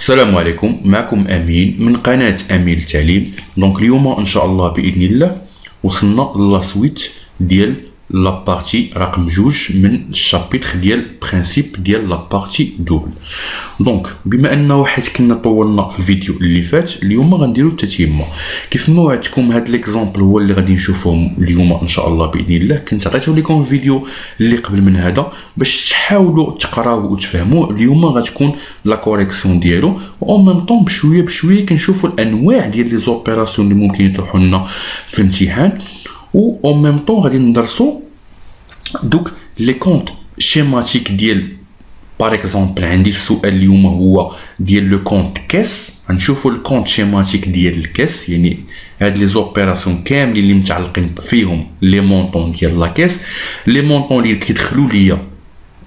السلام عليكم، معكم امين من قناه امين التعليم. دونك اليوم ان شاء الله باذن الله وصلنا لا سويت ديال لا بارتي رقم جوج من الشابيتر ديال برينسيپ ديال لا بارتي دوبل. دونك بما ان واحد كنا طولنا في الفيديو اللي فات، اليوم غنديرو التتمه. كيف ما وعدتكم هاد ليكزامبل هو اللي غادي نشوفوه اليوم ان شاء الله باذن الله. كنت عطيتو لكم فيديو اللي قبل من هذا باش تحاولوا تقراوه وتفهموه. اليوم غتكون لا كوريكسيون ديالو، و ميم طون بشويه بشويه كنشوفوا الانواع ديال لي زوبيراسيون اللي ممكن يطيحوا لنا في الامتحان، و ميم طون غادي ندرسو دوك لي كونط شيماتيك ديال باغ اكزومبل. عندي السؤال اليوم هو ديال لو كونط كاس. غنشوفوا الكونط شيماتيك ديال الكاس، يعني هاد لي زوبيراسيون كاملين اللي متعلقين فيهم لي مونطون ديال لا كاس، لي مونطون اللي كيدخلوا ليا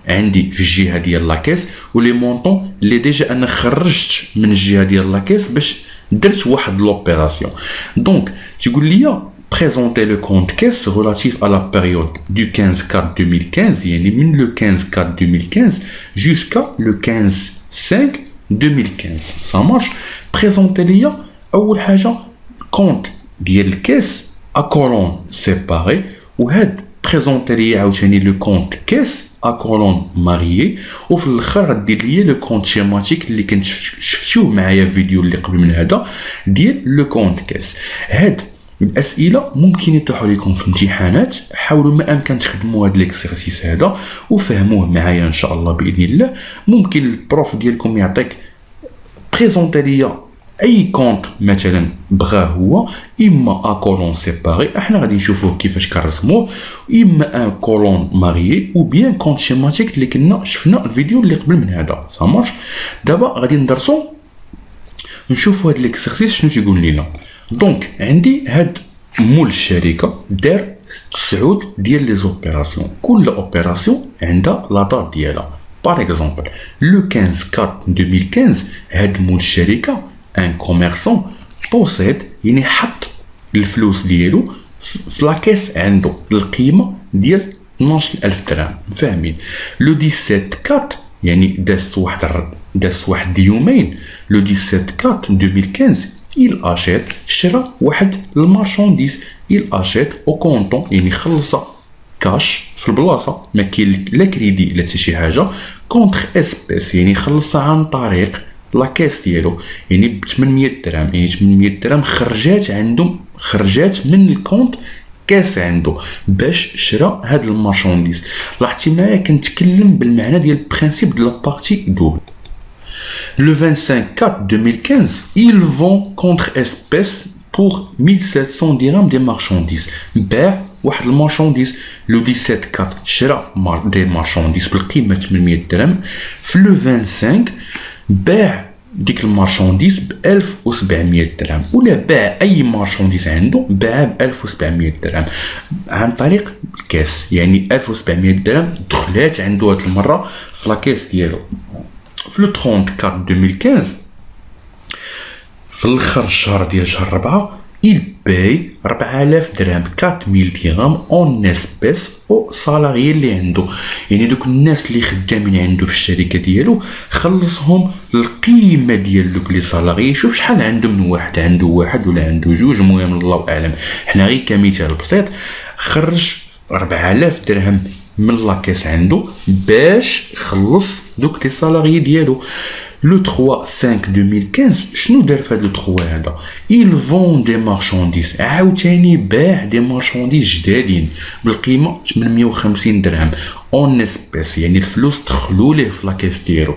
عندي في الجهه ديال لا كاس، ولي مونطون اللي ديجا انا خرجت من الجهه ديال لا كاس باش درت واحد لوبيراسيون. دونك تيقول ليا présenter le compte caisse relatif à la période du 15/4/2015, يعني من le 15/4/2015 jusqu'à le 15/5/2015. ça marche. présenter ليا اول حاجه compte ديال الكاس à colonne séparée، وهاد présenter ليا عاوتاني le compte caisse à colonne mariée، وفي الاخر غدير ليا لو كونط شيماتيك اللي كنت شفتوه معايا في الفيديو اللي قبل من هذا ديال لو كونط كاس. هاد الاسئله ممكن يطيحوا لكم في امتحانات، حاولوا ما امكن تخدموا هذا الاكسرسيس هذا وفهموه معايا ان شاء الله باذن الله. ممكن البروف ديالكم يعطيك بريزونتي ليا اي كونط مثلا بغاه هو، اما ا كولون سيباري، احنا غادي نشوفوه كيفاش كنرسموه، اما ان كولون ماريي، او بيان كونط شيماتيك اللي كنا شفنا الفيديو اللي قبل من هذا. ça marche. دابا غادي ندرسو نشوفوا هذا الاكسرسيس شنو تيقول لنا. دونك عندي هاد مول الشركه دار 9 ديال لي زوبيراسيون، كل اوبيراسيون عندها لا دات ديالها. باغ اكزومبل لو 15/4/2015 هاد مول الشركه ان كوميرسون بوسيد، يعني حط الفلوس ديالو في لاكيس عنده القيمه ديال 12000 درهم. فاهمين؟ لو 17/4 يعني داز واحد يومين، لو 17/4/2015 il achète شرا واحد المارشانديز، il achète au comptant يعني خلصها كاش في البلاصه، ما كاين لا كريدي لا حتى شي حاجه. كونتر اسبيس يعني خلصها عن طريق لاكيس ديالو، يعني ب 800 درهم، يعني 800 درهم خرجات من الكونت كاس عنده باش شرا هاد المارشانديز. لاحظتي معايا كنتكلم بالمعنى ديال البرينسيپ ديال لا بارتي دوبل. Le 25/4/2015, ils vont contre espèce pour 1700 dirhams des marchandises. باع واحد المارشانديز. لو 17/4 شرا دي مارشانديز بالقيمه 800 درهم. في لو 25 باع ديك المارشانديز ب 1700 درهم، ولا باع اي مارشانديز عنده باع ب 1700 درهم عن طريق الكاس، يعني 1700 درهم دخلات عنده هاد المره في لاكيس ديالو. في لو 30/4/2015 في الاخر الشهر ديال شهر 4 il paye 4000 درهم 4000 درهم اون اسبيس او سالاري اللي عنده، يعني دوك الناس اللي خدامين عنده في الشركه ديالو خلصهم القيمه ديال دوك لي سالاري. شوف شحال عنده، من واحد عنده واحد ولا عنده جوج، المهم الله اعلم، حنا غير كمثال بسيط. خرج 4000 درهم من لاكيس عنده باش يخلص دوك لي سالاري ديالو. لو 3/5/2015 شنو دار في هاد لو 3 هذا؟ il vend des marchandises، عاوتاني باع دي مارشانديز جدادين بالقيمه 850 درهم اون اسبيس، يعني الفلوس دخلوا ليه في لاكيس ديالو.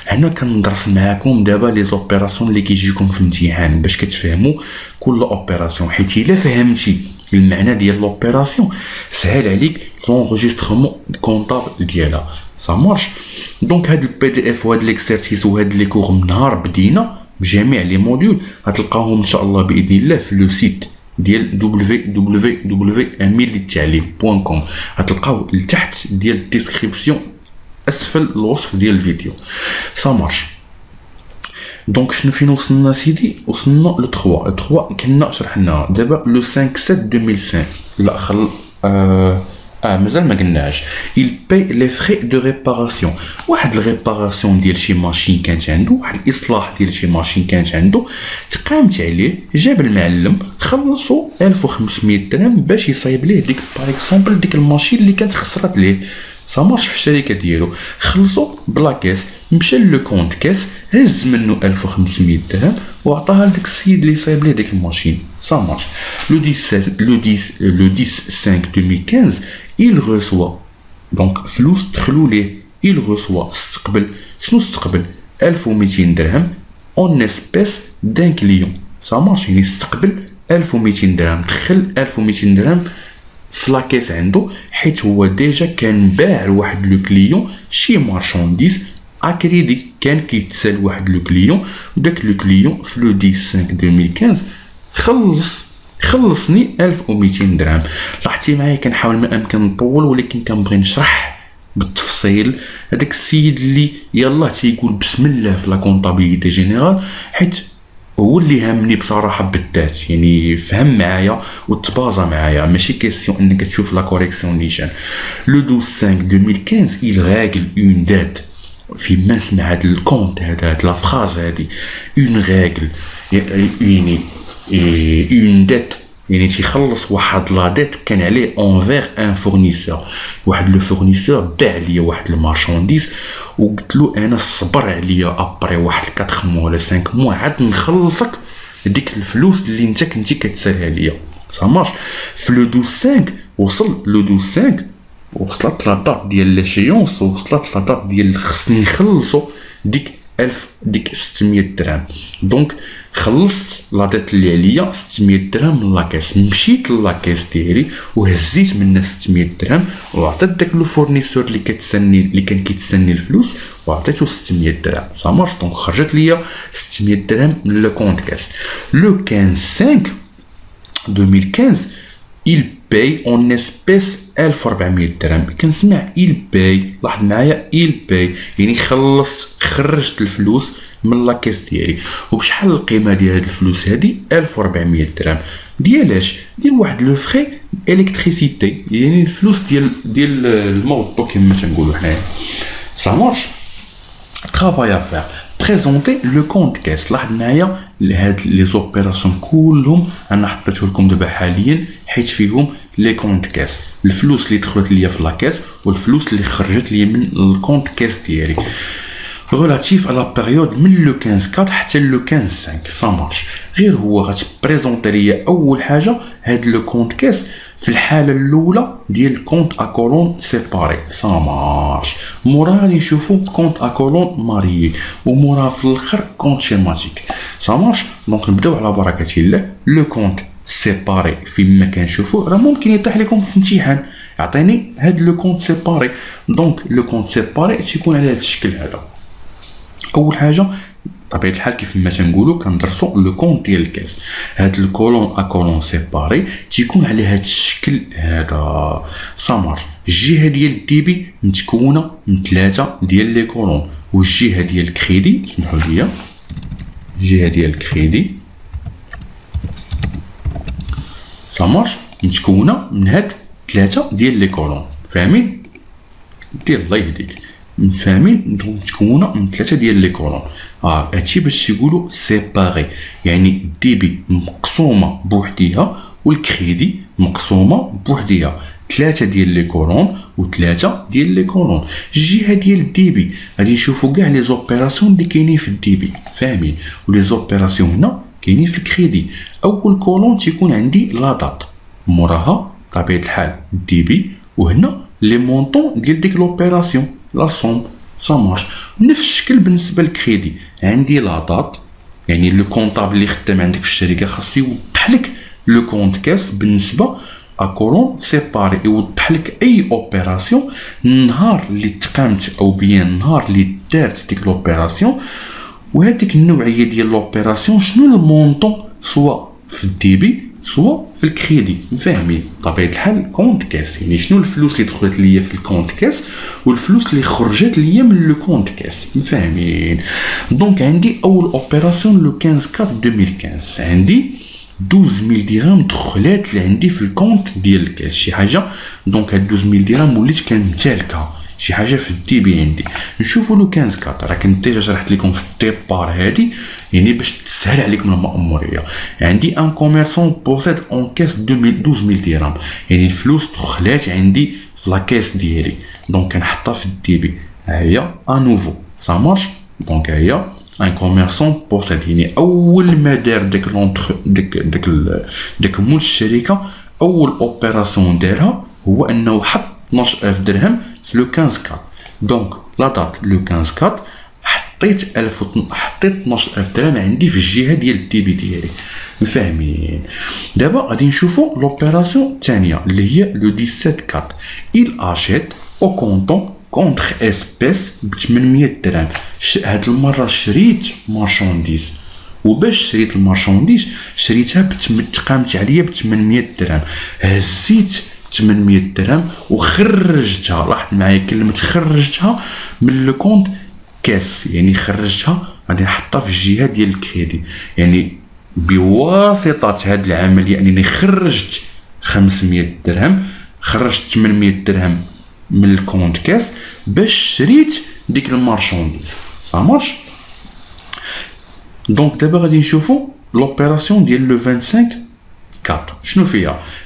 هنا كندرس معاكم دابا لي زوبيراسيون اللي كيجيكم في الامتحان باش كتفهموا كل اوبيراسيون، حيت الا فهمتي المعنى ديال لوبيراسيون سهل عليك لونجسترمون كونطابل ديالها. ça marche. دونك هاد البي دي اف وهاد ليكسيرسيس وهاد لي كور من نهار بدينا بجميع لي موديول غتلقاوهم ان شاء الله باذن الله في لو سيت ديال www.amiltaallim.com. غتلقاو لتحت ديال الديسكريبسيون اسفل الوصف ديال الفيديو. ça marche. دونك شنو فين وصلنا سيدي؟ وصلنا لو 3 كنا شرحناها. دابا لو 5/7/2005 لا مازال ما قلناش. il paye les frais de réparation. واحد الريباراسيون ديال شي ماشين كانت عنده، واحد الاصلاح ديال شي ماشين كانت عنده، تقامت عليه، جاب المعلم خلصو 1500 درهم باش يصايب ليه ديك باغ اكزومبل ديك الماشين اللي كانت خسرت ليه. صامارش في الشركه ديالو، خلصو بلا كاس، مشى لو كونت كاس، هز منه 1500 درهم وعطاها لداك السيد اللي صايب ليه ديك الماشين. صامارش. لو 10/5/2015 il reçoit دونك فلوس دخلوا ليه، il reçoit استقبل. شنو استقبل؟ 1200 درهم اون اسبيس دان كليون. صامارش يعني استقبل 1200 درهم، دخل 1200 درهم في لاكيس عنده، حيت هو ديجا كان باع لواحد لو كليون شي مارشانديز اكريدي، كان كيتسال واحد لو كليون، وداك لو كليون في لو 10/5/2015 خلصني 1200 درهم. لاحظتي معايا كنحاول ما امكن نطول، ولكن كنبغي نشرح بالتفصيل هذاك السيد اللي يلاه تيقول بسم الله في لا كونطابيليتي جينيرال، حيت هو اللي هامني بصراحه بالذات، يعني فهم معايا وتبازا معايا، ماشي كيسيون انك تشوف لا كوريكسيون نيشان. لو 12/5/2015 il règle une dette. فيما نسمع هاد الكونت هاد لا فراز هادي اون ريغل، يعني اون ديت يعني تيخلص واحد لا ديت كان عليه اونفير ان فورنيسور. واحد لو فورنيسور باع ليا واحد المارشانديز وقلت له انا صبر عليا ابري واحد 4 موا ولا 5 موا عاد نخلصك ديك الفلوس اللي انت كنتي كتسالها ليا. صامارش. في لو 12/5 وصل لو 12/5 وصلت لا دات ديال لاشيونس، وصلت لا دات ديال خصني نخلصو ديك 600 درهم. دونك خلصت لا دات اللي عليا 600 درهم من لاكاس، مشيت للاكاس ديالي وهزيت منها 600 درهم وعطيت داك لو فورنيسور اللي كان كيتسني الفلوس وعطيتو 600 درهم. صامارش. دونك خرجت ليا 600 درهم من لو كونت كاس. لو 15/5/2015 il paye en espèces 1400 درهم. كنسمع il paye، لاحظ معايا il paye يعني خرجت الفلوس من لاكيس ديالي. وبشحال القيمه ديال هاد الفلوس هادي؟ 1400 درهم. ديالاش؟ ديال واحد لو فري الكتريسيتي، يعني الفلوس ديال الموضوع كما تنقولوا حنايا. صامارش. travail à faire présenter le compte caisse. لاحظ معايا هاد لي زوبيراسيون كلهم انا حطيته لكم دابا حاليا حيت فيهم لي كونت كاس، الفلوس اللي دخلت ليا في لاكاس والفلوس اللي خرجت ليا من الكونت كاس ديالي. relatif à la période من لو 15/4 حتى لو 15/5. صامارش. غير هو غتبريزونطي ليا اول حاجه هاد لو كونت كاس في الحاله الاولى ديال كونت اكولون سيباري. صامارش. مورا غادي نشوفو كونت اكولون ماريي، ومورا في الاخر كونت شيماتيك. صامارش. دونك نبداو على بركه الله. لو كونت سيباري فيما كنشوفو راه ممكن يطيح لكم في امتحان، يعطيني هاد لو كونت سيباري. دونك لو كونت سيباري تيكون على هاد الشكل هذا. اول حاجه بطبيعه الحال كيف ما تنقولوا كندرسوا لو كونت ديال الكاس، هاد الكولون اكولون سيباري تيكون على هاد الشكل هذا. صامارش. الجهه ديال الديبي متكونه من 3 ديال لي كولون، والجهه ديال الكريدي سمحوا لي، الجهه ديال الكريدي صامارش متكونه من هاد 3 ديال لي كولون. فاهمين؟ دير الله يهديك. فاهمين؟ متكونه من 3 ديال لي كولون. هادشي باش يقولوا سيباري، يعني الديبي مقسومه بوحديها والكريدي مقسومه بوحديها. 3 ديال لي كولون و3 ديال لي كولون. الجهه ديال الديبي غادي نشوفوا كاع لي زوبيراسيون اللي كاينين في الديبي. فاهمين؟ ولي زوبيراسيون هنا كاينين في الكريدي. اول كولون تيكون عندي لا دات، موراها طبيعه الحال الديبي، وهنا لي مونطون ديال ديك لوبيراسيون لا سوم. صامارش. نفس الشكل بالنسبه للكريدي، عندي لا دات، يعني لو كونطابل اللي خدام عندك في الشركه خاصو يوضح لك لو كونت كاس بالنسبه اكولون سيباري، يوضح لك اي اوبيراسيون النهار اللي تقامت او بيان النهار اللي دارت ديك لوبيراسيون، وهذيك النوعيه ديال لوبيراسيون شنو المونطون سواء في الديبي سواء في الكريدي. فاهمين؟ بطبيعه الحال كونت كاس يعني شنو الفلوس اللي دخلت ليا في الكونت كاس والفلوس اللي خرجت ليا من لو كونت كاس. فاهمين؟ دونك عندي اول اوبيراسيون لو 15/4/2015 عندي 12000 درهم دخلات لعندي في الكونت ديال الكاس شي حاجه. دونك هاد 12000 درهم وليت كنمتلكها شي حاجه في الديبي عندي. نشوفوا لو 15 كات راه كنت ديجا شرحت لكم في الديبار هادي يعني باش تسهل عليكم المأموريه. عندي ان كوميرسون بوسيد اون كاس 12000 درهم يعني الفلوس دخلات عندي في لا كاس ديالي. دونك كنحطها في الديبي ها هي انوفو سا مارش. دونك ها هي ان كوميرسون بوسيد يعني اول ما دار ديك لونتر ديك مول الشركه اول اوبيراسيون دارها هو انه حط 12000 درهم في لو 15 كات. دونك لا دات لو 15 كات حطيت 12000 درهم عندي في الجهه ديال الديبي ديالي. فاهمين؟ دابا غادي نشوفوا لوبيراسيون الثانيه اللي هي لو 17 كات. il achète au comptant contre espèce ب 800 درهم. هاد المره شريت مارشانديز وباش شريت المارشانديز شريتها تقامت عليا ب 800 درهم. هزيت 800 درهم وخرجتها. لاحظ معايا كلمه خرجتها من لو كونت كاس يعني خرجتها غادي نحطها في الجهه ديال الكريدي يعني بواسطه هاد العمليه انني خرجت 500 درهم خرجت 800 درهم من الكونت كاس باش شريت ديك المارشانديز صا مارش. دونك دابا غادي نشوفوا لوبيراسيون ديال لو 25 كات. شنو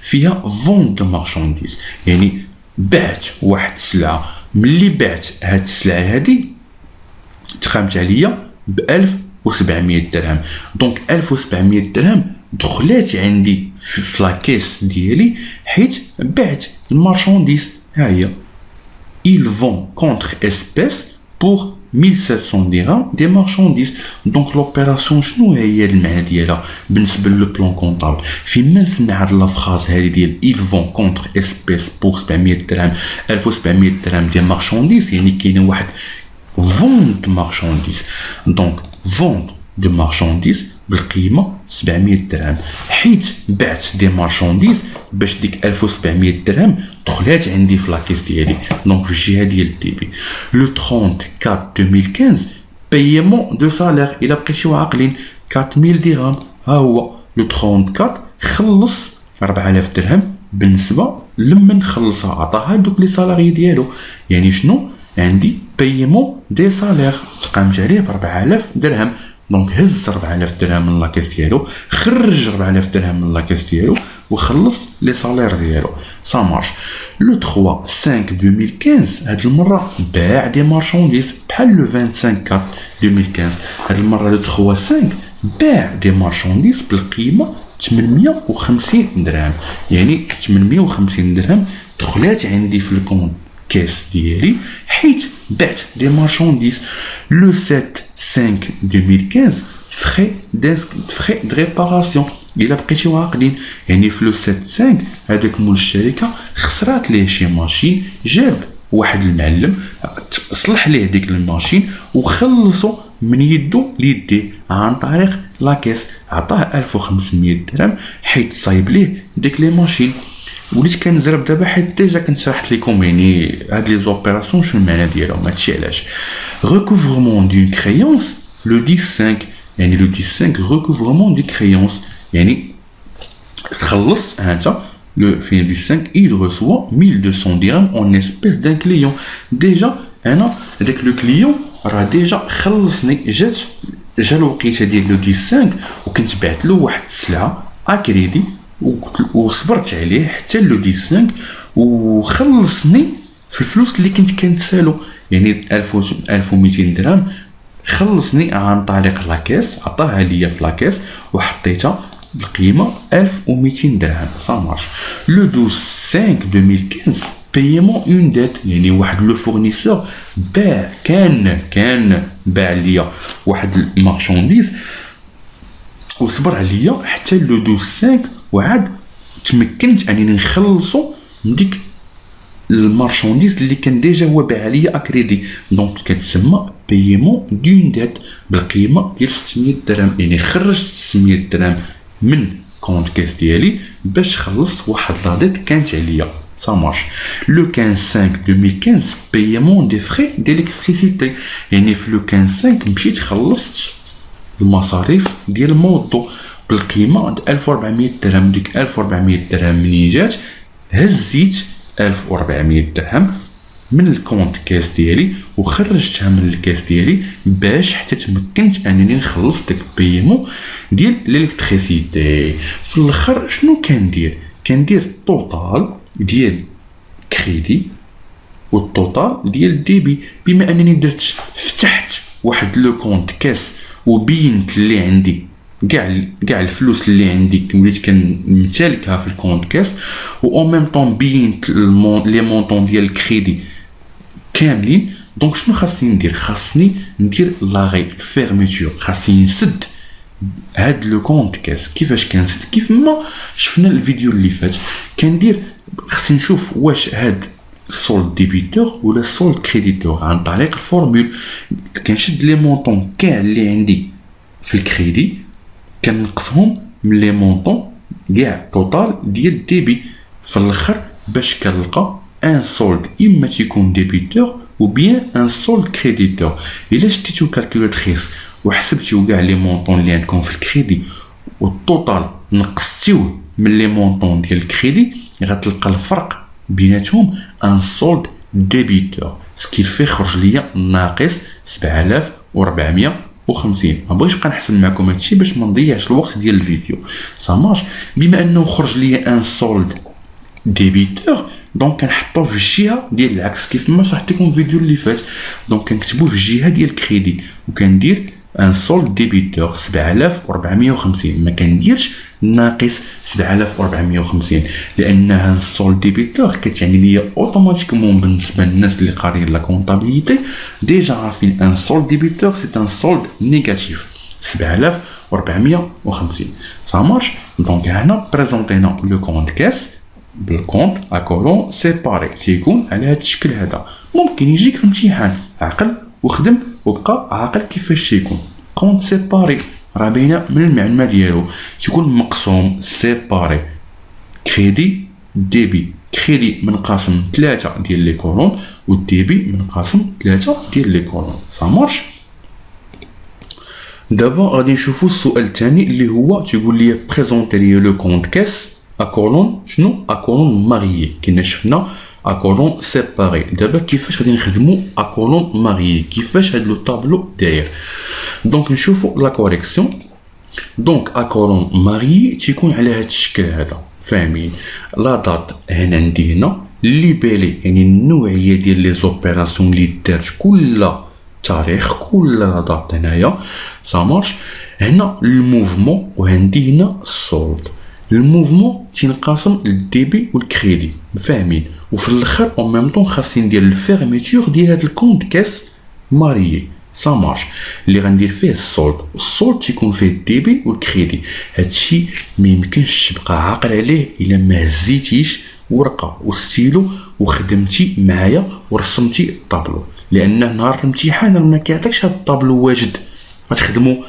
فيها فون دو مارشانديز يعني بعت واحد السلعه. ملي بعت هاد السلعه هادي تقامت عليا ب 1700 درهم. دونك 1700 درهم دخلات عندي في لاكيس ديالي حيت بعت المارشانديز. ها هي il vend contre espèce pour 1700 dirhams des marchandises. دونك لوبيراسيون شنو هي المعنى ديالها بالنسبه لو بلان كونطابل؟ فين ما نسمع هاد لافراز هادي ديال il vend contre espèce pour 700 درهم 1700 درهم ديال مارشانديز يعني كاينه واحد vente marchandise. Donc vente de marchandises بالقيمه 700 درهم حيت بعت دي مارشانديز باش ديك 1700 درهم دخلات عندي في لاكيس ديالي. دونك في الجهه ديال الديبي. لو 34 2015 بايمون دو سالير الى بقيتيو عاقلين 4000 درهم. ها هو لو 34 خلص 4000 درهم بالنسبه لمن خلصها عطاها دوك لي سالاري ديالو. يعني شنو عندي بايمون دي سالير تقامت عليه ب 4000 درهم. دونك هز 4000 درهم من لاكيس ديالو خرج 4000 درهم من لاكيس ديالو وخلص لي سالير ديالو سا مارش. لو 3 5 2015 هاد المره باع دي مارشانديز بحال لو 25 4 2015. هاد المره لو 3 5 باع دي مارشانديز بالقيمه 850 درهم يعني 850 درهم دخلات عندي في الكونت كاس ديالي حيت بعت دي مارشانديز. لو 7 5 2015 فخي دو ريباراسيون الى بقيتيو عاقلين يعني في لو 7 5 هذاك مول الشركه خسرات ليه شي ماشين جاب واحد المعلم صلح ليه ديك الماشين وخلصو من يدو ليديه عن طريق لاكيس عطاه 1500 درهم حيت صايب ليه ديك لي ماشين. وليت كنزرب دابا حيت ديجا كنت شرحت لكم يعني هاد لي زوبيراسيون شنو المعنى ديالهم هادشي علاش. ريكوفرمون دون كريونس لو 15 يعني لو 15 ريكوفرمون دي كريونس يعني خلصت هانتا لو فين دو 5 il reçoit 1200 dirhams en espèce d'un client. ديجا انا داك لو كليون راه ديجا خلصني جا الوقيته ديال لو 15 وكنت بعت له واحد السلعه اكريدي وصبرت عليه حتى لو 15 وخلصني في الفلوس اللي كنت كنتسالو يعني 1200 درهم خلصني عن طريق لاكيس عطاها ليا في لاكيس وحطيتها بالقيمه 1200 درهم سا مارش. لو 12 5 2015 بايمون اون ديت يعني واحد لو فورنيسور باع كان باع ليا واحد المارشانديز وصبر عليا حتى لو 12 5 وعاد تمكنت انني نخلصو من ديك المارشانديز اللي كان ديجا هو باع ليا اكريدي. دونك كتسمى بايمون دون ديت بالقيمه ديال 600 درهم يعني خرجت 600 درهم من كونت كاس ديالي باش خلصت واحد لا ديت كانت عليا سا مارش. لو 15 5 2015 بايمون دي فري ديليكتريسيتي يعني في لو 15 5 مشيت خلصت المصاريف ديال الموضوع. بالقيمه 1400 درهم. ديك 1400 درهم منين جات هزيت 1400 درهم من الكونت كاس ديالي وخرجتها من الكاس ديالي باش حتى تمكنت انني نخلص داك البيمون ديال الالكتريسيتي. في الاخر شنو كندير الطوطال ديال كريدي والطوطال ديال ديبي. بما انني فتحت واحد لو كونت كاس وبينت اللي عندي كاع الفلوس اللي عندي وليت كنمتلكها في الكونت كاس، و اون ميم طون بينت لي مونطون ديال الكريدي كاملين. دونك شنو خاصني ندير لاغي فيرميتور، خاصني نسد هاد لو كونت كاس. كيفاش كنسد؟ كيف ما شفنا الفيديو اللي فات كندير، خصني نشوف واش هاد السولد ديبيتور ولا السولد كريديتور عن طريق الفورمول. كنشد لي مونطون كاع اللي عندي في الكريدي كنقصهم من لي مونطون كاع توتال ديال ديبي في الاخر باش كنلقى ان سولد اما تيكون ديبيتور ou bien un solde créditeur. الا شديتو كالكولاتريس وحسبتيو كاع لي مونطون اللي عندكم في الكريدي والتوتال نقصتيوه من لي مونطون ديال الكريدي غتلقى الفرق بيناتهم ان سولد ديبيتور، سكيفي خرج ليا ناقص 7450. ما بغيتش نبقى نحسب معكم هادشي باش ما نضيعش الوقت ديال الفيديو. صاماش بما انه خرج ليا ان سولد ديبيتور دونك كنحطوه في الجهه ديال العكس كيف ما شرحت لكم في الفيديو اللي فات. دونك كنكتبوه في الجهه ديال الكريدي وكندير ان سولد ديبيتور 7450، ما كنديرش ناقص 7450 لانها السولد ديبيتور كتعني ليا اوتوماتيكمون بالنسبه للناس اللي قاريين لا كونطابيليتي ديجا عارفين ان سولد ديبيتور سي ان سولد نيجاتيف 7450. صا مارش. دونك هنا بريزونطينا لو كونت كاس بالكونت اكولون سيباري تيكون على هذا الشكل هذا. ممكن يجيك في امتحان عقل وخدم وبقى عاقل كيفاش تيكون كونت سيباري، راه باينه من المعلومه ديالو تيكون مقسوم سيباري كريدي ديبي. كريدي منقسم 3 ديال لي كولون والديبي منقسم 3 ديال لي كولون. صا مارش. دابا غادي نشوفوا السؤال الثاني اللي هو تيقول لي بريزونتي لي لو كونت كاس اكولون شنو اكولون ماريي. كنا شفنا اكولون سيباري، دابا كيفاش غادي نخدموا اكولون ماريي، كيفاش هاد لو طابلو داير. دونك نشوفوا لا كوريكسيون. دونك اكولون ماريي تيكون على هاد الشكل هذا، فاهمين؟ لا دات هنا عندي هنا ليبيلي يعني النوعيه ديال لي زوبيراسيون اللي دارت كل تاريخ كل لا دات هنايا. سا مارش. هنا الموفمون وعندي هنا السولد. الموفمون تينقسم للديبي والكريدي، فاهمين؟ وفي الاخر اون ميم طون خاصني ندير الفيرميتور ديال هاد الكونت كاس ماريي. سا مارش. اللي غندير فيه السولد، السولد تيكون فيه الديبي والكريدي. هادشي ما يمكنش تبقى عاقل عليه الا ما هزيتيش ورقه وستيلو وخدمتي معايا ورسمتي الطابلو، لان نهار الامتحان ما كيعطيكش هاد الطابلو واجد غتخدمو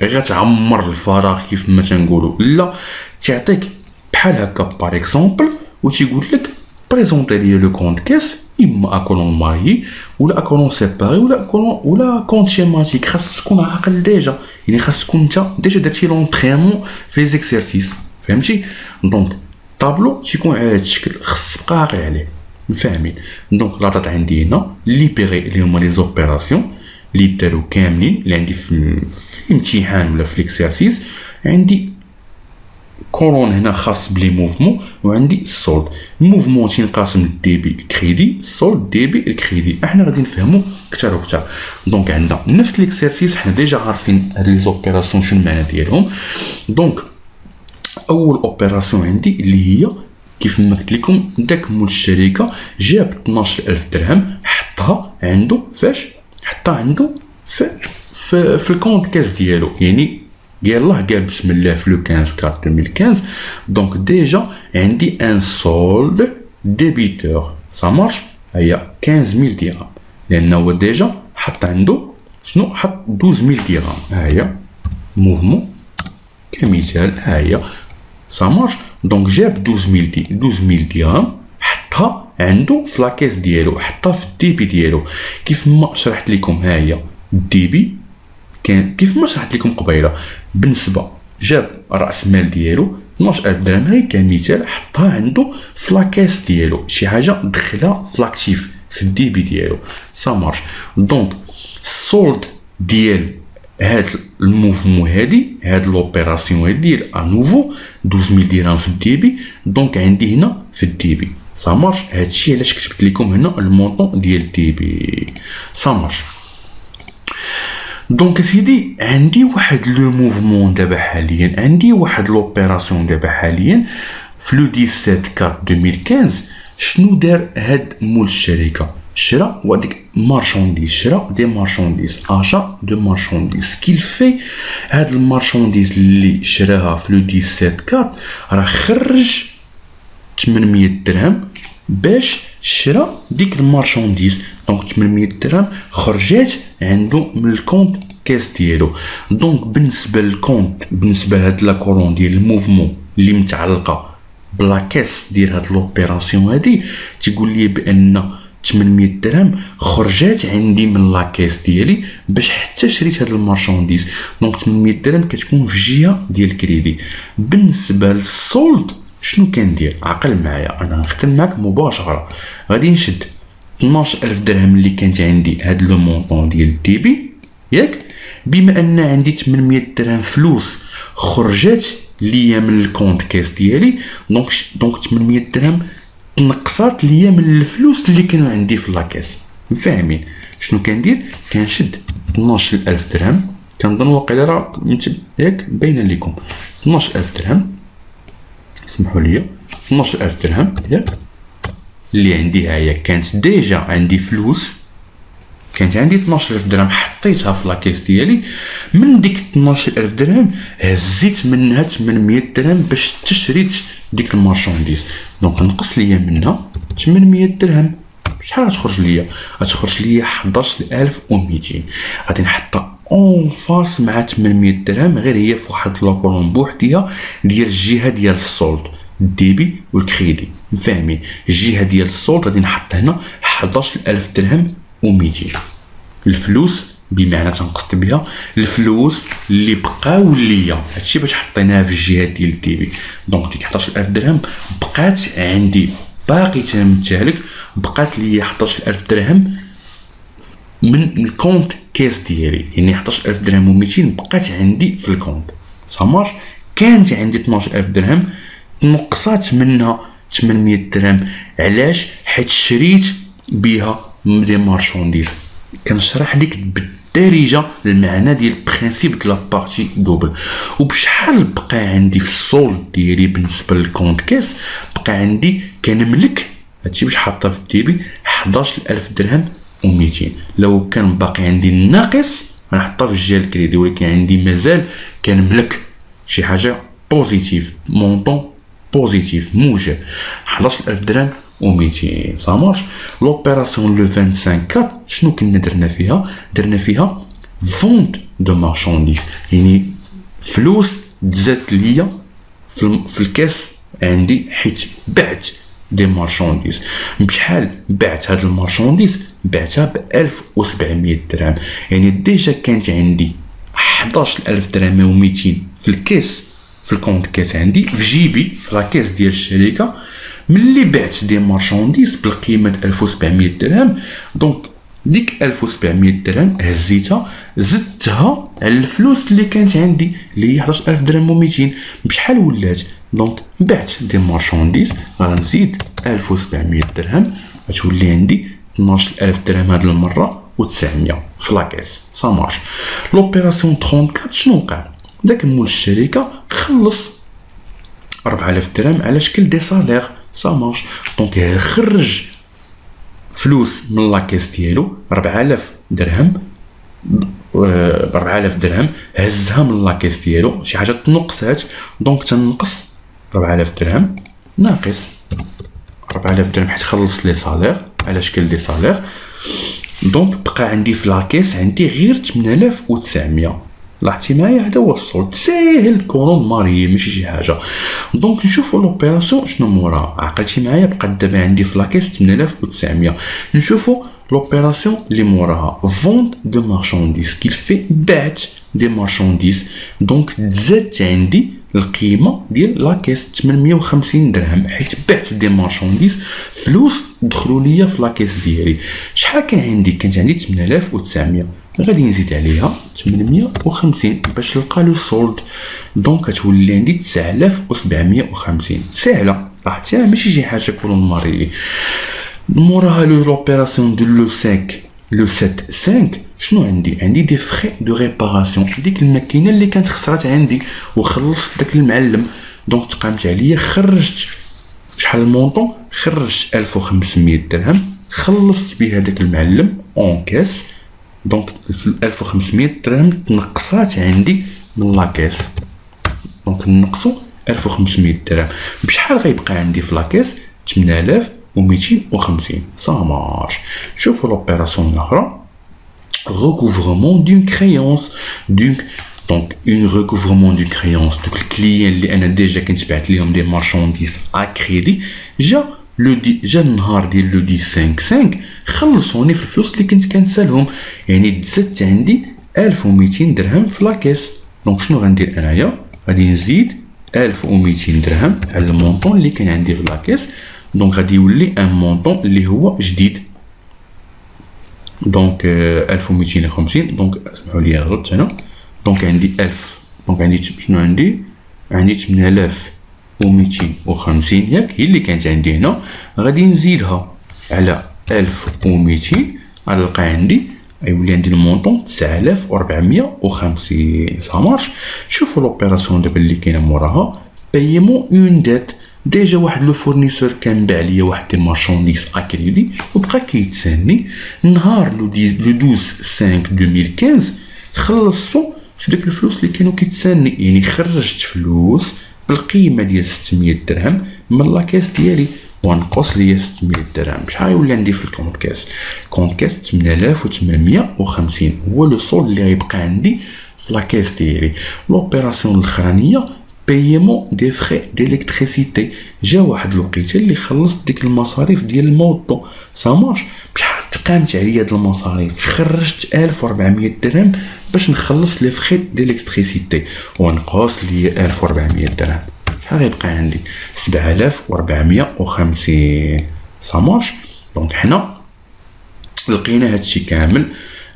غتعمر الفراغ كيف ما تنقولوا، لا تعطيك بحال هكا باغ اكزومبل وتيقول لك بريزونتي لي لو كونت كاس اما اكولون ماريي ولا اكولون سيباري ولا اكولون ولا كونت شيماتيك. خاص تكون عاقل ديجا، يعني خاص تكون انت ديجا درتي لونطريمون في لي زيكسيرسيس، فهمتي؟ دونك طابلو تيكون على هذا الشكل خاص تبقى عاقل عليه، فاهمين؟ دونك لا دات عندي هنا ليبيري اللي هما لي زوبيراسيون اللي داروا كاملين اللي عندي في الامتحان ولا في ليكسيرسيس. عندي كولون هنا خاص بلي موفمون وعندي السولد. الموفمون تينقسم للديبي الكريدي، السولد ديبي الكريدي. احنا غادي نفهمو كثر وكثر. دونك عندنا نفس ليكسيرسيس حنا ديجا عارفين هاد لي زوبيراسيون شنو المعنى ديالهم. دونك اول اوبيراسيون عندي اللي هي كيف ما قلت لكم داك مول الشركه جاب 12000 درهم حطها عنده فاش حطها عنده في الكونت كاس ديالو، يعني يلاه قال بسم الله في لو 15 2015. دونك ديجا عندي ان سولد ديبيتور سا مارش هي 15000 درهم لانه هو ديجا حط عنده شنو حط 12000 درهم. ها هي موفمون كمثال ها هي سا مارش. دونك جاب 12000 درهم حطها عنده في لاكيس ديالو، حطها في الديبي ديالو كيف ما شرحت لكم. ها هي الديبي كان كيف ما شرحت لكم قبيله بالنسبه جاب راس مال ديالو 12000 درهم غير كمثال، حطها عنده في لاكاس ديالو، شي حاجه دخلها في لاكتيف في الديبي ديالو، سا مارش. دونك السولد ديال هاد الموفمون هاد لوبيراسيون هادي ديال انوفو 12000 درهم في الديبي. دونك عندي هنا في الديبي سا مارش. هادشي علاش كتبت لكم هنا المونطون ديال الديبي سا مارش. دونك سيدي عندي واحد لو موفمون دابا حاليا، عندي واحد لوبيراسيون دابا حاليا في لو 17/4/2015. شنو دار هاد مول الشركه؟ شرا وديك مارشانديز، شرا دي مارشانديز، اجا دو مارشانديز. كيل في هاد المارشانديز اللي شراها في لو 17/4 راه خرج 800 درهم باش شرا ديك المارشانديز. دونك 800 درهم خرجات عنده من الكونت كاس ديالو. دونك بالنسبه للكونت، بالنسبه لهاد لا كولون ديال الموفمون اللي متعلقه بلا كاس ديال هاد لوبيراسيون هادي، تيقول لي بان 800 درهم خرجات عندي من لا كاس ديالي باش حتى شريت هاد المارشانديز. دونك 800 درهم كتكون في جهه ديال الكريدي. بالنسبه للسولد شنو كندير؟ عقل معايا، انا نختم معاك مباشره. غادي نشد 12000 درهم اللي كانت عندي هاد لو مونطون ديال الديبي ياك، بما ان عندي 800 درهم فلوس خرجات ليا من الكونت كاس ديالي. دونك 800 درهم تنقصات ليا من الفلوس اللي كانوا عندي في لاكاس. فاهمين شنو كندير؟ كنشد 12000 درهم، كنظن واقيلا راه ياك باينه لكم 12000 درهم، سمحوا لي 12000 درهم ياك اللي عندي. هاهي كانت ديجا عندي فلوس، كانت عندي 12000 درهم حطيتها في لاكيس ديالي. من ديك 12000 درهم هزيت منها 800 درهم باش تشريت ديك المارشانديز. دونك نقص ليا منها 800 درهم. شحال غتخرج ليا؟ غتخرج ليا 11200. غادي نحطها اون فاس مع 800 درهم، غير هي في واحد لاكولون بوحديها ديال الجهه ديال السولد، الديبي والكريدي. فاهمين؟ الجهه ديال السولد غادي نحط هنا 11000 درهم و200 الفلوس، بمعنى تنقصد بها الفلوس اللي بقاو ليا. هادشي باش حطيناها في الجهه ديال الديبي. دونك ديك 11000 درهم بقات عندي باقي تنمتالك، بقات ليا 11000 درهم من الكونت كاس ديالي، يعني 11000 درهم و200 بقات عندي في الكونت صامارش. كانت عندي 12000 درهم نقصات منها 800 درهم. علاش؟ حيت شريت بها دي مارشانديز. كنشرح لك بالدارجه المعنى ديال برينسيپ دو لا بارتي دوبل. وبشحال بقى عندي في السولد ديالي بالنسبه للكونت كاس؟ بقى عندي كنملك هادشي باش حاطه في الديبي 11000 درهم و200. لو كان باقي عندي ناقص غنحطها في الجهه الكريدي، ولكن عندي مازال كنملك شي حاجه بوزيتيف، مونطون بوزيتيف موجب 11000 درهم و200 صامارش. لوبيراسيون لو 25/4 شنو كنا درنا فيها؟ درنا فيها فونت دو مارشانديز، يعني فلوس تزات ليا في الكاس عندي حيت بعت دي مارشانديز. بشحال بعت هاد المارشانديز؟ بعتها ب 1700 درهم. يعني ديجا كانت عندي 11000 درهم و200 في الكاس، في الكونت كاس عندي في جيبي في لاكاس ديال الشركه. ملي بعت دي مارشانديز بالقيمه 1700 درهم، دونك ديك 1700 درهم هزيتها زدتها على الفلوس اللي كانت عندي اللي هي 11000 درهم و200. بشحال ولات؟ دونك بعت دي مارشانديز غنزيد 1700 درهم، غتولي عندي 12000 درهم هاد المره و900 في لاكاس سا مارش. لوبيراسيون 34 شنو وقع؟ داك مول الشركه خلص 4000 درهم على شكل دي سالير سا مارش. دونك خرج فلوس من لاكاس ديالو 4000 درهم، 4000 درهم هزها من لاكاس ديالو، شي حاجه تنقصات. دونك تنقص 4000 درهم ناقص 4000 درهم حيت خلص لي سالير على شكل دي سالير. دونك بقى عندي في لاكاس عندي غير 8900. لاحظتي معايا؟ هذا هو الصوت ساهل كولون ماري ماشي شي حاجه. دونك نشوفوا لوبيراسيون شنو موراها. عقلتي معايا؟ بقى دابا عندي في لاكاس 8900. نشوفوا لوبيراسيون اللي موراها فونت دو مارشانديز. كيل في بعت دي مارشانديز. دونك تزادت عندي القيمه ديال لاكيس 850 درهم، حيت بعت دي مارشانديز، فلوس دخلوا ليا في لاكيس ديالي. شحال كان عندي؟ كانت عندي 8900، غادي نزيد عليها 850 باش نلقى لو سولد. دونك كتولي عندي 9750. ساهله، لاحظتيها ماشي شي حاجه كولون ماريلي. موراها لوبيراسيون دو لو 5 لو 7 5 شنو عندي؟ عندي دي فري دو ريباراسيون. ديك الماكينه اللي كانت خسرات عندي وخلصت داك المعلم، دونك تقامت عليا، خرجت شحال المونطون؟ خرجت 1500 درهم، خلصت بها داك المعلم اون كاس. دونك 1500 درهم تنقصات عندي من لاكاس، دونك نقصوا 1500 درهم. بشحال غيبقى عندي في لاكاس؟ 8250. سا مارش. شوفوا لوبيراسيون الاخرى، recouvrement d'une créance. Donc une recouvrement d'une créance. Donc le client اللي انا ديجا كنت بعت ليهم دي مارشانديز ا كريدي، جا النهار ديال لو 10/5/5 خلصوني في الفلوس اللي كنت كنسالهم، يعني تزادت عندي 1200 درهم في لاكيس. دونك شنو غندير انايا؟ غادي نزيد 1200 درهم على المونطون اللي كان عندي في لاكيس. دونك غادي يولي ان مونطون اللي هو جديد. دونك 1250. دونك اسمحوا لي غلطت هنا. دونك عندي 1000. دونك عندي شنو عندي 8250 ياك، هي اللي كانت عندي هنا. غادي نزيدها على 1200، غنلقى عندي يولي عندي المونطون 9450. سا مارش. شوفوا لوبيراسيون دابا اللي كاينه موراها، بايمون اون ديت. ديجا واحد لو فورنيسور كان باع ليا واحد دي مارشانديز ا كريدي وبقى كيتساني. نهار لو 12/5/2015 خلصتو في داك الفلوس اللي كانوا كيتساني، يعني خرجت فلوس بالقيمه ديال 600 درهم من لاكاس ديالي، ونقص ليا 600 درهم. شحال يولي عندي في الكونت كاس؟ كونت كاس 8850 هو لو سول اللي غيبقى عندي في لاكاس ديالي. لوبيراسيون الاخرانيه بايمون دي فري ديليكتريسيتي. جا واحد الوقيته اللي خلصت ديك المصاريف ديال الموطو. سا مارش. بشحال تقامت عليا هاد المصاريف؟ خرجت 1400 درهم باش نخلص لي فري ديليكتريسيتي، ونقص ليا 1400 درهم. شحال غيبقى عندي؟ 7450. سا مارش. دونك حنا لقينا هادشي كامل،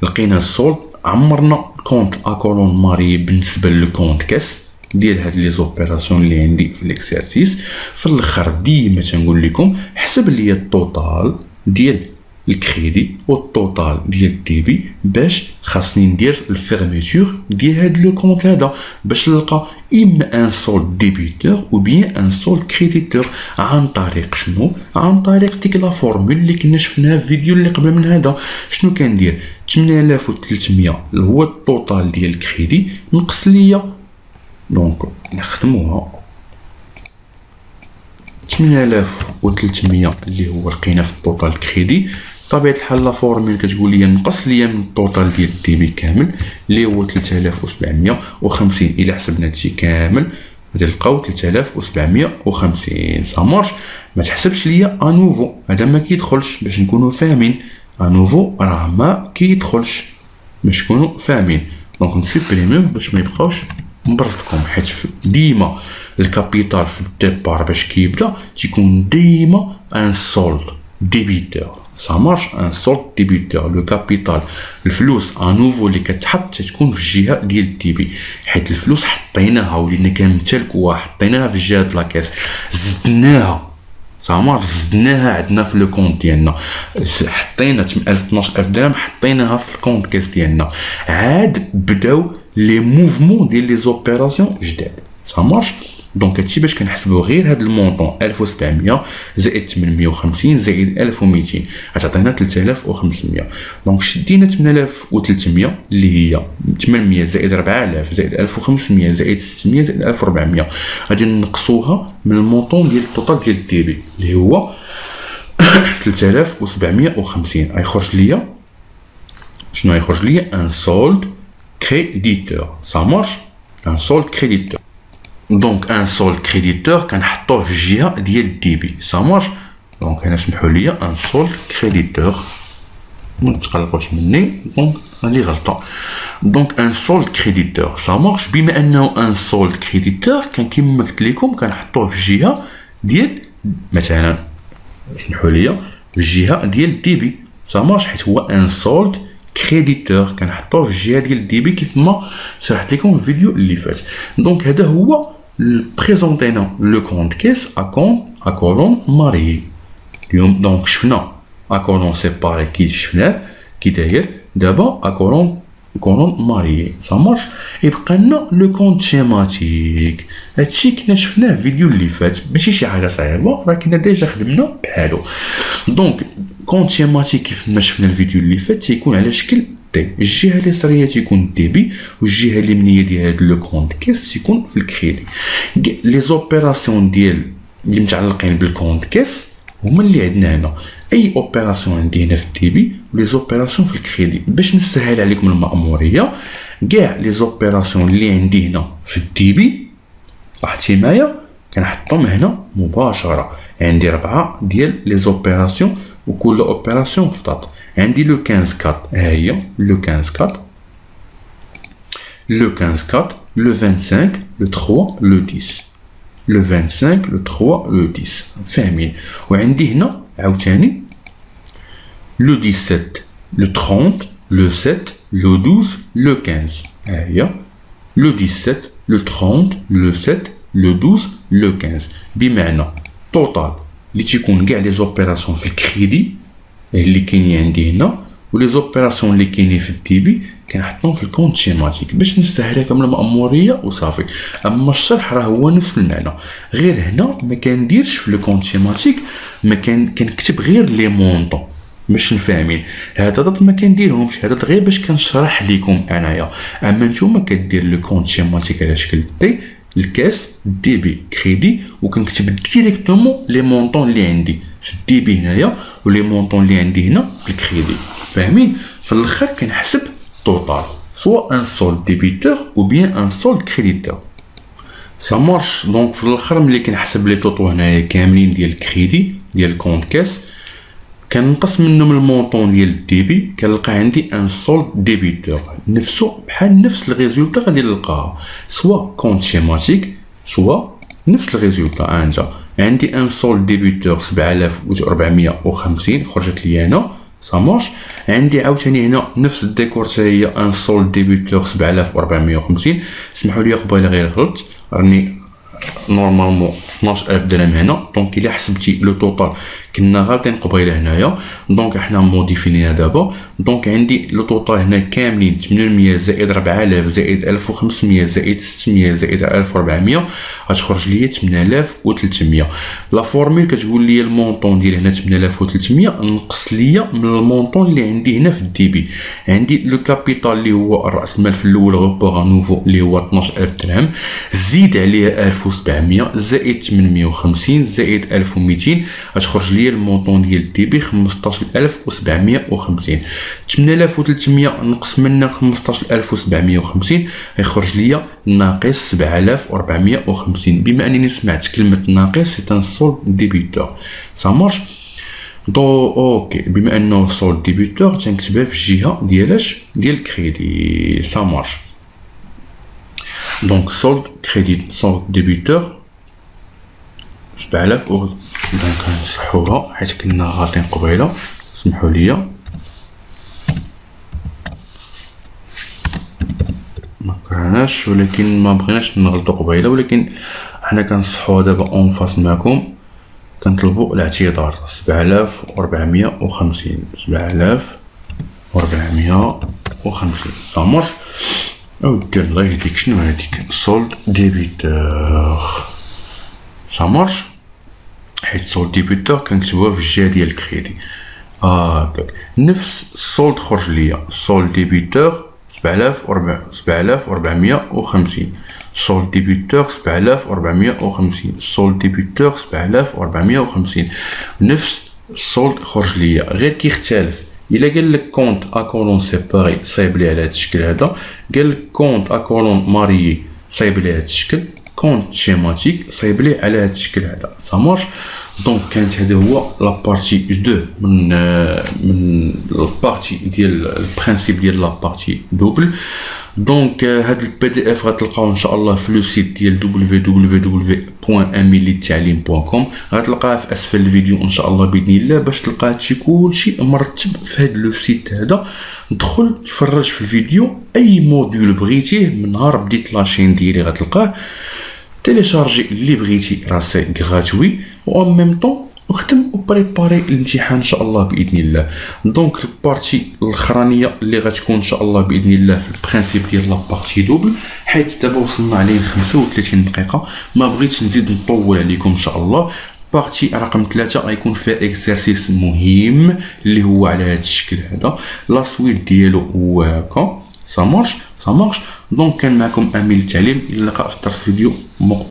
لقينا السولد، عمرنا كونت اكولون ماري بالنسبه للكونت كاس ديال هاد لي زوبيراسيون اللي عندي في الاكسيرسيس. في الاخر ديما تنقول لكم حسب لي التوتال ديال الكريدي والتوتال ديال الديبي باش خاصني ندير الفيرميتور ديال هاد لو كونت هذا، باش نلقى اما ان سولد ديبيتور او بيان ان سولد كريديتور. عن طريق شنو؟ عن طريق ديك لا فورمول اللي كنا شفناها في الفيديو اللي قبل من هذا. شنو كندير؟ 8300 اللي هو التوتال ديال الكريدي نقص ليا، دونك نخدموها 8300 اللي هو لقينا في التوتال كريدي. بطبيعه الحال لا فورمول كتقول لي نقص ليا من التوتال ديال الديبي كامل اللي هو 3750. الا حسبنا هادشي كامل غادي نلقاو 3750. سا مارش. ما تحسبش ليا انوفو، هذا ما كيدخلش باش نكونوا فاهمين. انوفو راه ما كيدخلش باش نكونوا فاهمين. دونك نسوبريميو باش ما يبقاوش نبرزكم، حيت ديما الكابيتال في الديبار باش كيبدا تيكون ديما ان سولد ديبيتور. سا مارش. ان سولد ديبيتور لو كابيتال، الفلوس انوفو اللي كتحط تكون في الجهه ديال الديبي، حيت الفلوس حطيناها ولينا كنمتلكوها، حطيناها في الجهه لاكاس، زدناها. سا مارش. زدناها عندنا في لو كونت ديالنا، حطينا 12000 درهم حطيناها في الكونت كاس ديالنا، عاد بداو لي موفمون ديال لي زوبيراسيون جداد. سا مارش. دونك هادشي باش كنحسبو غير هاد المونطون 1700 زائد 850 زائد 1200 غتعطينا 3500. دونك شدينا 8300 اللي هي 800 زائد 4000 زائد 1500 زائد 600 زائد 1400، غادي نقصوها من المونطون ديال التوتال ديال الديبي اللي هو 3750. غيخرج ليا شنو؟ غيخرج ليا ان سولد كريديتور. سا مارش. ان سولد كريديتور. دونك ان سولد كريديتور كنحطوه في الجهه ديال الديبي. سا مارش. دونك هنا سمحوا لي ان سولد كريديتور، ما تقلقوش مني. دونك هذه غلطه. دونك ان سولد كريديتور سا مارش بما انه ان سولد كريديتور كان كيما قلت لكم كنحطوه في الجهه ديال مثلا اسمحوا لي في الجهه ديال ديبي سا مارش حيت هو ان سولد كريديتور كنحطوه في الجهه ديال ديبي كيف ما شرحت لكم في الفيديو اللي فات. دونك هذا هو بريزونتينا لو كونت كيس ا كولون ماريي. اليوم دونك شفنا ا كولون سيباري كي شفناه كي داير. دابا ا كولون ماريي سا مارش. يبقى لنا لو كونت شيماتيك. هادشي كنا شفناه في الفيديو اللي فات ماشي شي حاجه صعيبه راه كنا ديجا خدمنا بحالو. دونك كونت شيماتيك كيف ما شفنا الفيديو اللي فات تيكون على شكل دي. الجهه اليساريه تيكون الديبي والجهه اليمنيه ديال هاد لو كونت كيس تيكون في الكريدي. لي زوبيراسيون ديال اللي متعلقين بالكونت كيس هما اللي عندنا هنا. اي اوبيراسيون عندي هنا في الديبي ولي زوبيراسيون في الكريدي. باش نسهل عليكم المأموريه كاع لي زوبيراسيون اللي عندي هنا في الديبي لاحظتي معايا كنحطهم هنا مباشره. عندي 4 ديال لي زوبيراسيون وكل اوبيراسيون في داط. عندي لو 15 4 ها هي لو 15 4 لو 15 4 لو 25 لو 3 لو 10 لو 25 لو 3 لو 10 فاهمين. وعندي هنا عاوتاني لو 17 لو 30 لو 7 لو 12 لو 15 ها هي لو 17 لو 30 لو 7 لو 12 لو 15. بمعنى توتال اللي تيكون كاع لي زوبيراسيون في الكريدي اللي كاينين عندي هنا ولي زوبيراسيون اللي كاينين في الديبي كنحطهم في الكونت شيماتيك باش نسهل لكم المأموريه وصافي. اما الشرح راه هو نفس المعنى غير هنا ما كنديرش في لو كونت شيماتيك ما كنكتب غير لي مونطون باش نفهمين. هذا ما كنديرهمش هذا غير باش كنشرح لكم انايا. اما نتوما كدير لو كونت شيماتيك على شكل دي الكاس ديبي كريدي وكنكتب ديريكتومون لي مونطون اللي عندي في الديبي هنايا ولي مونطون اللي عندي هنا في الكريدي فاهمين. في الاخر كنحسب توتال سوا ان سولد ديبيتور او بيان ان سولد كريديتور سا مارش. دونك في الاخر ملي كنحسب لي توطو هنايا كاملين ديال الكريدي ديال كونت كاس كنقص منهم المونطون ديال الديبي كنلقى عندي ان سولد ديبيتور نفسو بحال نفس الريزولتا غادي نلقاها سوا كونت شيماتيك سوا نفس الريزولتا. انت عندي ان سولد ديبيتور 7450 خرجت لي هنا سا مارش. عندي عاوتاني هنا نفس الديكور حتى هي ان سولد ديبيتور 7450. اسمحوا لي قبيله غير غلط راني نورمالمون 12000 درهم هنا. دونك الا حسبتي لو توتال كنا غالطين قبيله هنايا. دونك حنا موديفينيها دابا. دونك عندي لو توتال هنا كاملين 800 زائد 4000 زائد 1500 زائد 600 زائد 1400 غتخرج ليا 8300. لا فورمول كتقول لي المونطون ديال هنا 8300 نقص ليا من المونطون اللي عندي هنا في الديبي. عندي لو كابيتال اللي هو راس المال في الاول غوبور نوفو اللي هو 12000 درهم زيد عليه 1700 زائد 850 زائد 1200 غتخرج ليا المونطون ديال الديبي 15750. 8300 نقص منها 15750 غيخرج ليا ناقص 7450. بما انني سمعت كلمه ناقص سي ان سولد ديبيتور سا مارش. اوكي بما انه سولد ديبيتور تنكتبها في الجهه ديالاش ديال الكريدي سا مارش. دونك سولد كريدي سولد ديبيتور 7000 دونك نصحوها حيت كنا غالطين قبيله سمحوا لي ما كرهناش ولكن ما بغيناش نغلطوا قبيله ولكن حنا كنصحوها دابا اون فاس معكم كنطلبوا الاعتذار. 7450 7450 سا مارش. اودي الله يهديك شنو هاديك سولد ديبيتور سا مارش حيت سولد ديبيتور كنكتبوها في الجهه ديال الكريدي هكاك. نفس السولد خرج ليا سولد ديبيتور 7450 سولد ديبيتور 7450 سولد ديبيتور 7450 نفس السولد خرج ليا غير كيختلف. الا قال لك كونت ا كولون سيباري صايب لي على هذا الشكل هذا. قال لك كونت ا كولون ماريي صايب لي على هذا الشكل. كونت شيماتيك صايب لي على هذا الشكل هذا سا مارش. دونك كانت هذا هو لا بارتي 2 من البارتي ديال البرانسيپ ديال لا بارتي دوبل. دونك هاد البي دي اف غتلقاو ان شاء الله في لو سيت ديال www.amilittallim.com، غتلقاها في اسفل الفيديو ان شاء الله باذن الله. باش تلقى هادشي كلشي مرتب في هاد لو سيت هذا، دخل تفرج في الفيديو، اي موديول بغيتيه من نهار بديت لاشين ديالي غتلقاه، تيليشارجي اللي بغيتي راه سي غراتوي، و ان ميم طون وختم وبريباري الامتحان ان شاء الله باذن الله. دونك البارتي الاخرانيه اللي غتكون ان شاء الله باذن الله في البرانسيپ ديال لا بارتي دوبل، حيت دابا وصلنا عليه 35 دقيقه، ما بغيتش نزيد نطول عليكم ان شاء الله. بارتي رقم 3 غيكون فيها اكسرسيس مهم اللي هو على هذا الشكل هذا، لا سويت ديالو هو هكا. سا مارش. دونك كان معكم اميل التعليم، الى اللقاء في الدرس فيديو